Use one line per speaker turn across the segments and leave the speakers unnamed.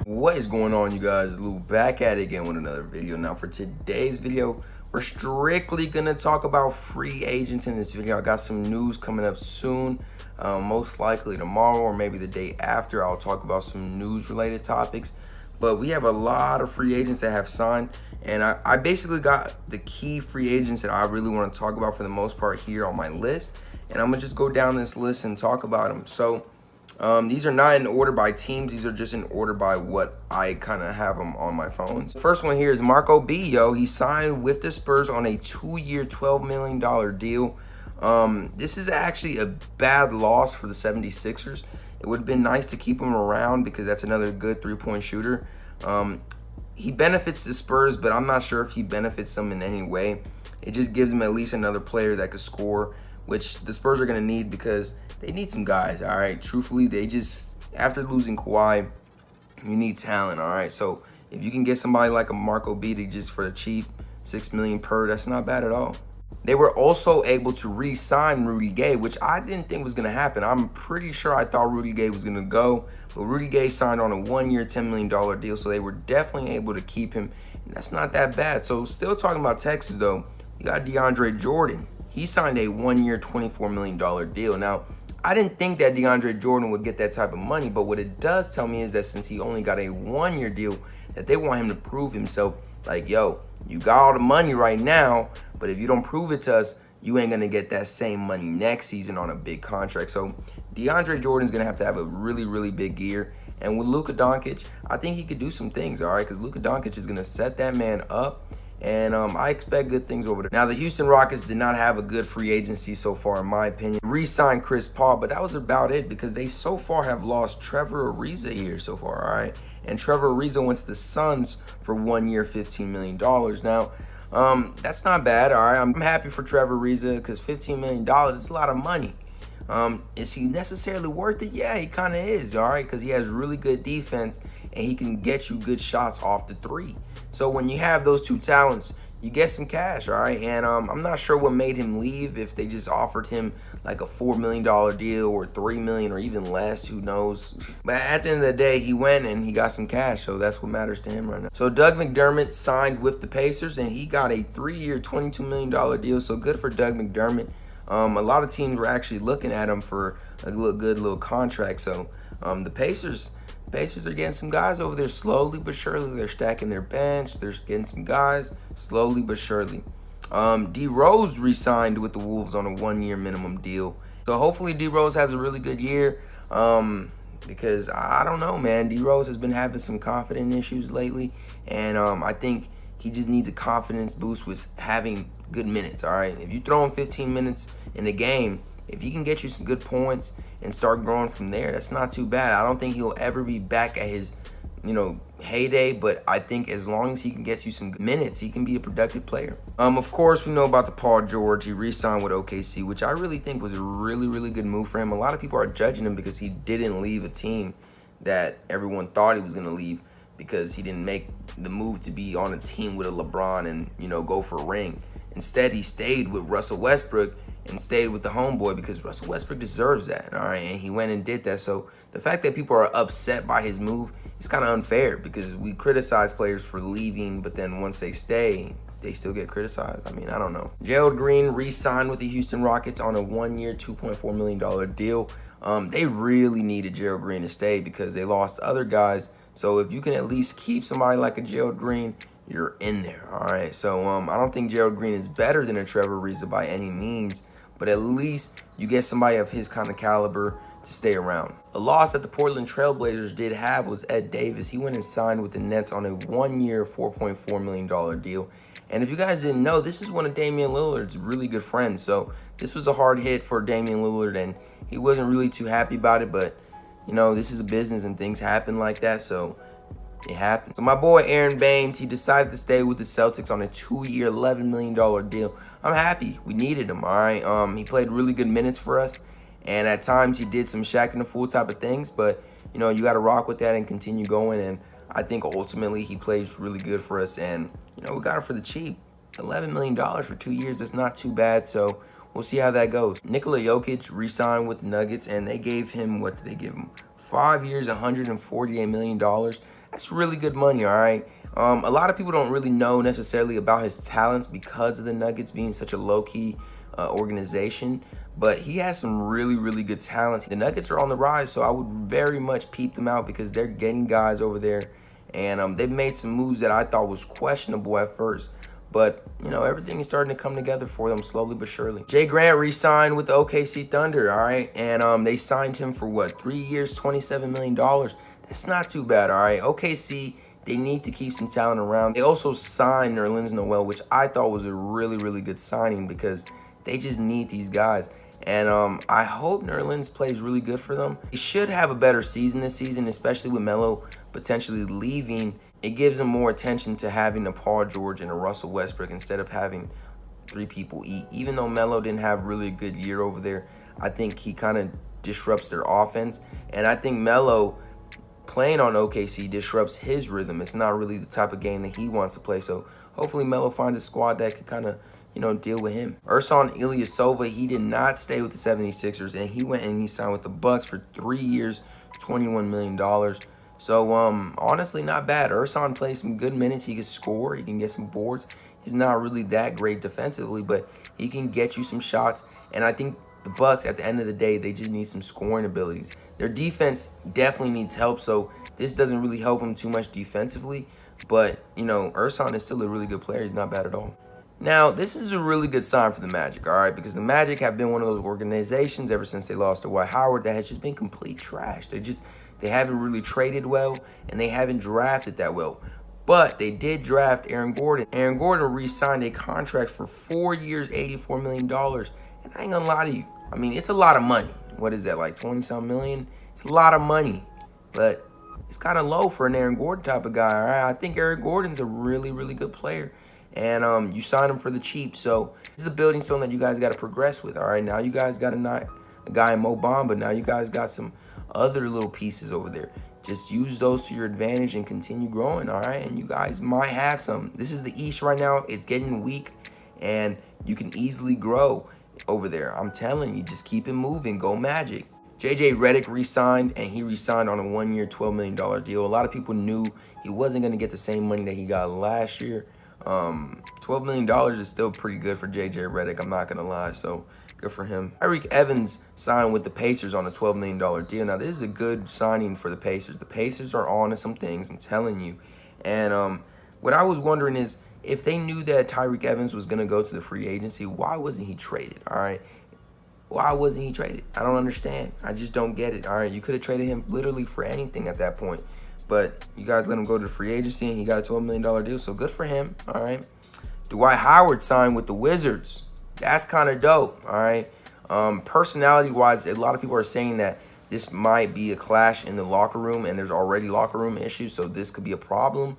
What is going on, you guys? Lou back at it again with another video. Now for today's video, we're strictly gonna talk about free agents in this video. I got some news coming up soon, most likely tomorrow or maybe the day after. I'll talk about some news related topics, but we have a lot of free agents that have signed, and I basically got the key free agents that I really want to talk about for the most part here on my list, and I'm gonna just go down this list and talk about them. So these are not in order by teams. These are just in order by what I kind of have them on my phone. First one here is Marco B. He signed with the Spurs on a 2-year, $12 million deal. This is actually a bad loss for the 76ers. It would have been nice to keep him around because that's another good three-point shooter. He benefits the Spurs, but I'm not sure if he benefits them in any way. It just gives him at least another player that could score, which the Spurs are going to need because they need some guys, all right? Truthfully, they just, after losing Kawhi, you need talent, all right? So if you can get somebody like a Marco B just for the cheap, $6 million per, that's not bad at all. They were also able to re-sign Rudy Gay, which I didn't think was going to happen. I'm pretty sure I thought Rudy Gay was going to go, but Rudy Gay signed on a 1-year, $10 million deal, so they were definitely able to keep him, and that's not that bad. So still talking about Texas, though, you got DeAndre Jordan. He signed a 1-year, $24 million deal. Now, I didn't think that DeAndre Jordan would get that type of money, but what it does tell me is that since he only got a 1-year deal, that they want him to prove himself. Like, yo, you got all the money right now, but if you don't prove it to us, you ain't gonna get that same money next season on a big contract. So DeAndre Jordan's gonna have a really, really big year. And with Luka Doncic, I think he could do some things, all right? Because Luka Doncic is gonna set that man up. And I expect good things over there. Now, the Houston Rockets did not have a good free agency so far, in my opinion. Re-signed Chris Paul, but that was about it because they so far have lost Trevor Ariza here so far, all right? And Trevor Ariza went to the Suns for 1 year, $15 million. Now, that's not bad, all right? I'm happy for Trevor Ariza because $15 million is a lot of money. Is he necessarily worth it? Yeah, he kind of is, all right? Because he has really good defense and he can get you good shots off the three. So when you have those two talents, you get some cash, all right? And I'm not sure what made him leave, if they just offered him like a $4 million deal or $3 million or even less, who knows? But at the end of the day, he went and he got some cash, so that's what matters to him right now. So Doug McDermott signed with the Pacers and he got a 3-year, $22 million deal, so good for Doug McDermott. A lot of teams were actually looking at him for a good little contract, so the Pacers are getting some guys over there slowly but surely. They're stacking their bench. They're getting some guys slowly but surely. D Rose re-signed with the Wolves on a 1-year minimum deal. So hopefully D Rose has a really good year. Because I don't know, man. D Rose has been having some confidence issues lately, and I think he just needs a confidence boost with having good minutes. All right, if you throw him 15 minutes in a game, if he can get you some good points and start growing from there, that's not too bad. I don't think he'll ever be back at his, heyday, but I think as long as he can get you some minutes, he can be a productive player. Of course, we know about the Paul George. He re-signed with OKC, which I really think was a really, really good move for him. A lot of people are judging him because he didn't leave a team that everyone thought he was going to leave, because he didn't make the move to be on a team with a LeBron and, go for a ring. Instead, he stayed with Russell Westbrook and stayed with the homeboy because Russell Westbrook deserves that, all right? And he went and did that. So the fact that people are upset by his move is kind of unfair because we criticize players for leaving, but then once they stay, they still get criticized. I mean, I don't know. Gerald Green re-signed with the Houston Rockets on a 1-year, $2.4 million deal. They really needed Gerald Green to stay because they lost other guys. So if you can at least keep somebody like a Gerald Green, you're in there, all right? So I don't think Gerald Green is better than a Trevor Ariza by any means, but at least you get somebody of his kind of caliber to stay around. A loss that the Portland Trailblazers did have was Ed Davis. He went and signed with the Nets on a 1-year, $4.4 million deal. And if you guys didn't know, this is one of Damian Lillard's really good friends. So this was a hard hit for Damian Lillard, and he wasn't really too happy about it, but this is a business and things happen like that, so it happened. So my boy Aaron Baines, he decided to stay with the Celtics on a 2-year, $11 million deal. I'm happy. We needed him, all right? He played really good minutes for us, and at times he did some Shaq and the Fool type of things, but, you got to rock with that and continue going, and I think ultimately he plays really good for us, and, we got him for the cheap. $11 million for 2 years, that's not too bad, so we'll see how that goes. Nikola Jokic re-signed with the Nuggets, and they gave him, what did they give him? 5 years, $148 million. That's really good money, all right? A lot of people don't really know necessarily about his talents because of the Nuggets being such a low-key organization, but he has some really, really good talents. The Nuggets are on the rise, so I would very much peep them out because they're getting guys over there, and they've made some moves that I thought was questionable at first. But, you know, everything is starting to come together for them slowly but surely. Jay Grant re-signed with the OKC Thunder, all right? And they signed him for, what, 3 years, $27 million. That's not too bad, all right? OKC, they need to keep some talent around. They also signed Nerlens Noel, which I thought was a really, really good signing because they just need these guys. And I hope Nerlens plays really good for them. He should have a better season this season, especially with Melo potentially leaving. It gives him more attention to having a Paul George and a Russell Westbrook instead of having 3 people eat. Even though Melo didn't have really a good year over there, I think he kind of disrupts their offense. And I think Melo playing on OKC disrupts his rhythm. It's not really the type of game that he wants to play. So hopefully Melo finds a squad that could kind of, you know, deal with him. Ersan Ilyasova, he did not stay with the 76ers, and he went and he signed with the Bucks for 3 years, $21 million. So, honestly, not bad. Ersan plays some good minutes. He can score. He can get some boards. He's not really that great defensively, but he can get you some shots. And I think the Bucks, at the end of the day, they just need some scoring abilities. Their defense definitely needs help, so this doesn't really help them too much defensively. But, you know, Ersan is still a really good player. He's not bad at all. Now, this is a really good sign for the Magic, all right? Because the Magic have been one of those organizations ever since they lost to Dwight Howard that has just been complete trash. They haven't really traded well, and they haven't drafted that well. But they did draft Aaron Gordon. Aaron Gordon re-signed a contract for 4 years, $84 million. And I ain't gonna lie to you. I mean, it's a lot of money. What is that, like 20-something million? It's a lot of money. But it's kind of low for an Aaron Gordon type of guy, all right? I think Aaron Gordon's a really, really good player. And you signed him for the cheap. So this is a building stone that you guys got to progress with, all right? Now you guys got a guy in Mo Bamba. Now you guys got some other little pieces over there. Just use those to your advantage and continue growing, all right? And you guys might have some. This is the East right now. It's getting weak, and you can easily grow over there. I'm telling you, just keep it moving. Go Magic. JJ Redick re-signed, and he re-signed on a 1-year, $12 million deal. A lot of people knew he wasn't going to get the same money that he got last year. $12 million is still pretty good for JJ Redick, I'm not going to lie, so good for him. Tyreke Evans signed with the Pacers on a $12 million deal. Now, this is a good signing for the Pacers. The Pacers are on to some things, I'm telling you. And what I was wondering is, if they knew that Tyreke Evans was going to go to the free agency, why wasn't he traded, all right? Why wasn't he traded? I don't understand. I just don't get it, all right? You could have traded him literally for anything at that point. But you guys let him go to the free agency, and he got a $12 million deal, so good for him, all right? Dwight Howard signed with the Wizards. That's kind of dope, all right? Personality-wise, a lot of people are saying that this might be a clash in the locker room, and there's already locker room issues, so this could be a problem.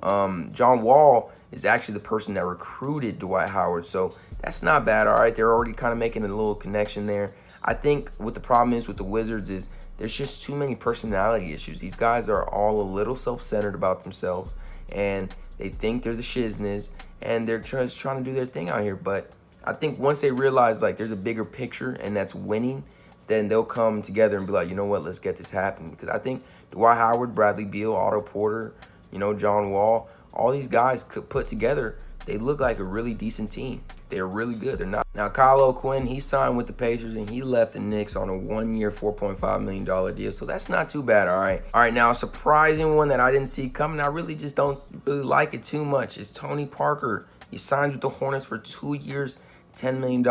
John Wall is actually the person that recruited Dwight Howard, so that's not bad, all right? They're already kind of making a little connection there. I think what the problem is with the Wizards is there's just too many personality issues. These guys are all a little self-centered about themselves, and they think they're the shizness, and they're just trying to do their thing out here. But I think once they realize, like, there's a bigger picture, and that's winning, then they'll come together and be like, you know what, let's get this happening. Because I think Dwight Howard, Bradley Beal, Otto Porter, you know, John Wall, all these guys could put together, they look like a really decent team. They're really good. They're not. Now, Kyle O'Quinn, he signed with the Pacers, and he left the Knicks on a 1-year, $4.5 million deal. So that's not too bad, all right? All right, now, a surprising one that I didn't see coming, I really just don't really like it too much, is Tony Parker. He signed with the Hornets for 2 years, $10 million.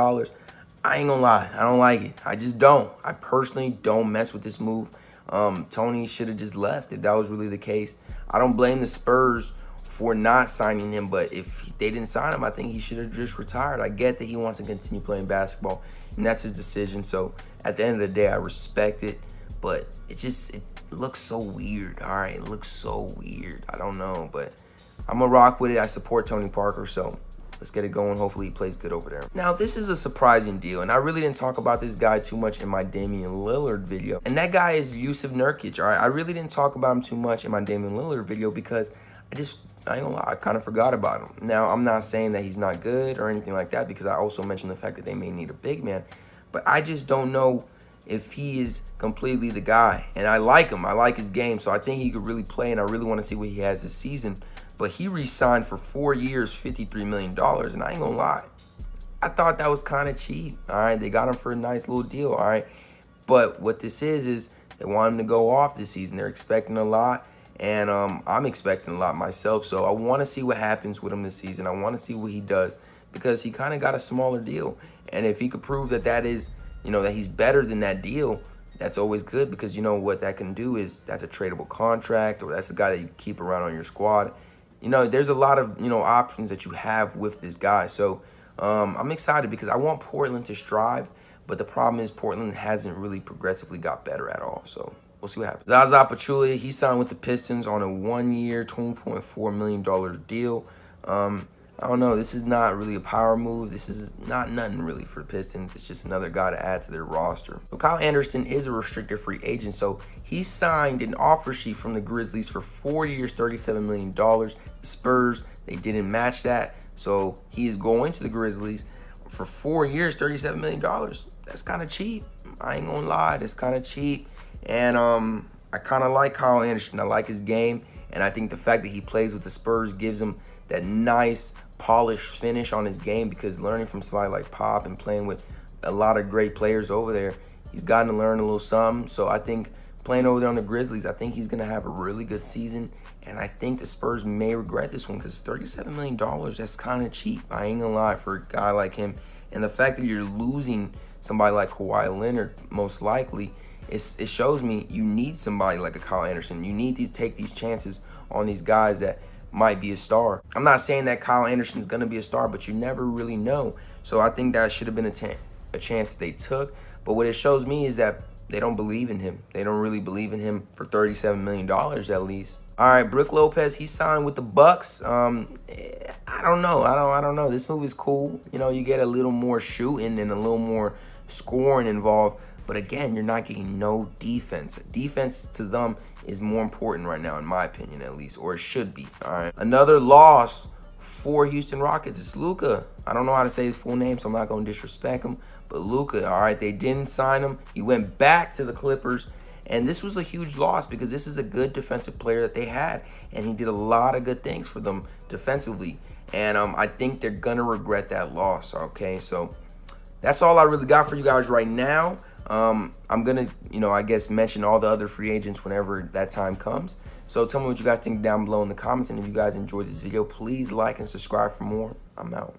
I ain't gonna lie. I don't like it. I just don't. I personally don't mess with this move. Tony should have just left if that was really the case. I don't blame the Spurs for not signing him, but if they didn't sign him, I think he should have just retired. I get that he wants to continue playing basketball, and that's his decision. So at the end of the day, I respect it, but it looks so weird. All right, it looks so weird. I don't know, but I'm gonna rock with it. I support Tony Parker, so let's get it going. Hopefully he plays good over there. Now, this is a surprising deal, and I really didn't talk about this guy too much in my Damian Lillard video, and that guy is Jusuf Nurkic. All right, I really didn't talk about him too much in my Damian Lillard video because I ain't gonna lie, I kind of forgot about him. Now, I'm not saying that he's not good or anything like that because I also mentioned the fact that they may need a big man. But I just don't know if he is completely the guy. And I like him. I like his game. So I think he could really play, and I really want to see what he has this season. But he re-signed for 4 years, $53 million. And I ain't going to lie, I thought that was kind of cheap. All right, they got him for a nice little deal. All right. But what this is they want him to go off this season. They're expecting a lot. And I'm expecting a lot myself. So I want to see what happens with him this season. I want to see what he does, because he kind of got a smaller deal. And if he could prove that that is, that he's better than that deal, that's always good, because what that can do is that's a tradable contract, or that's a guy that you keep around on your squad. There's a lot of, options that you have with this guy. So I'm excited because I want Portland to strive. But the problem is Portland hasn't really progressively got better at all. So we'll see what happens. Zaza Pachulia, he signed with the Pistons on a 1-year, $20.4 million deal. I don't know. This is not really a power move. This is not nothing really for the Pistons. It's just another guy to add to their roster. So Kyle Anderson is a restricted free agent. So he signed an offer sheet from the Grizzlies for 4 years, $37 million. The Spurs, they didn't match that. So he is going to the Grizzlies for 4 years, $37 million. That's kind of cheap. I ain't gonna lie, that's kind of cheap. And I kind of like Kyle Anderson. I like his game, and I think the fact that he plays with the Spurs gives him that nice polished finish on his game, because learning from somebody like Pop and playing with a lot of great players over there, he's gotten to learn a little something. So I think playing over there on the Grizzlies, I think he's gonna have a really good season. And I think the Spurs may regret this one, because $37 million, that's kind of cheap. I ain't gonna lie, for a guy like him. And the fact that you're losing somebody like Kawhi Leonard, most likely, it shows me you need somebody like a Kyle Anderson. You need to take these chances on these guys that might be a star. I'm not saying that Kyle Anderson is gonna be a star, but you never really know. So I think that should have been a chance that they took. But what it shows me is that they don't believe in him. They don't really believe in him for $37 million at least. All right, Brook Lopez, he signed with the Bucks. I don't know. I don't know. This move is cool. You get a little more shooting and a little more scoring involved. But again, you're not getting no defense. Defense to them is more important right now, in my opinion, at least, or it should be. All right. Another loss for Houston Rockets. It's Luka. I don't know how to say his full name, so I'm not going to disrespect him. But Luka, all right, they didn't sign him. He went back to the Clippers. And this was a huge loss, because this is a good defensive player that they had. And he did a lot of good things for them defensively. And I think they're going to regret that loss, okay? So that's all I really got for you guys right now. I'm going to, I guess, mention all the other free agents whenever that time comes. So tell me what you guys think down below in the comments. And if you guys enjoyed this video, please like and subscribe for more. I'm out.